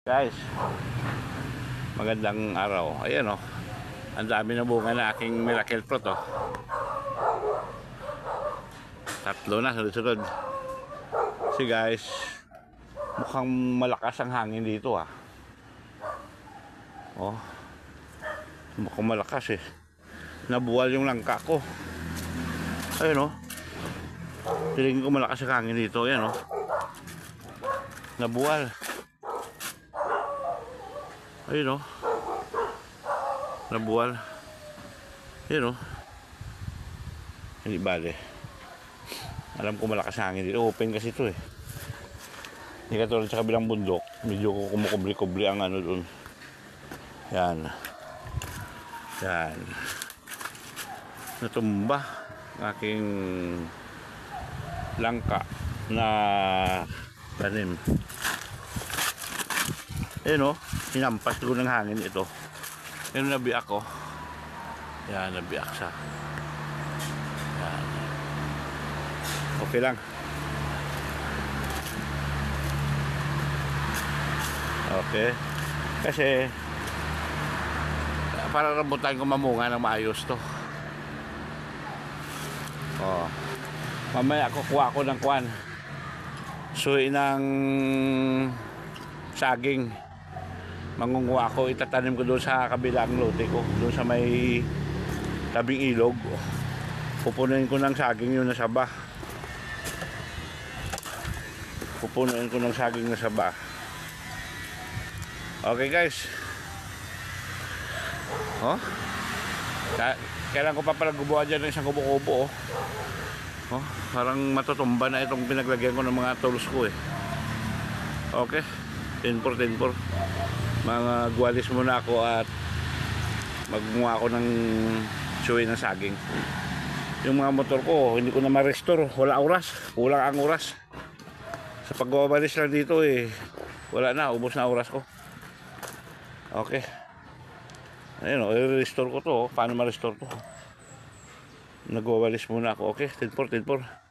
Guys, magandang araw. Ayan oh. Ang dami na bunga na aking miracle fruit oh. Tatlo na sunod-sunod. Si guys, mukhang malakas ang hangin dito ah. Oh. Mukhang malakas eh. Nabuwal yung langka ko. Ayun oh. Tingin ko malakas ang hangin dito. Ayan oh. Nabuwal. Ayun o. Nabuwal. Ayun o. Hindi bale. Alam ko malakas hangin dito. Open kasi ito eh. Hindi katulad sa kabilang bundok. Medyo kumukubli-kubli ang ano dun. Yan. Yan. Natumba ang aking langka na tanim. Ayun o. Hinampas ko ng hangin ito. Ayun, nabiak ko. Yan, nabiak siya. Yan. Okay lang. Okay. Kasi para rambutan ko mamunga ng maayos to. Oh. Mamaya kukuha ko ng kwan. Suwi ng saging. Mangunguha ako, itatanim ko doon sa kabilang lote ko, doon sa may tabing ilog. Pupunuin ko ng saging yung nasaba. Pupunuin ko ng saging nasaba. Okay guys. Oh. Kailan ko pa pala gubuha dyan ng isang kubo-kubo oh. Oh, parang matutumba na itong pinaglagyan ko ng mga tools ko eh. Okay. 10-4. Mga guwalis muna ako at magmuha ako ng suwi ng saging. Yung mga motor ko hindi ko na ma-restore, wala oras, kulang ang oras sa pagwawalis lang dito eh. Wala na, ubos na oras ko. Okay, ayun o, i-restore ko to. Paano ma-restore to? Nagwawalis muna ako. Okay, 10-4.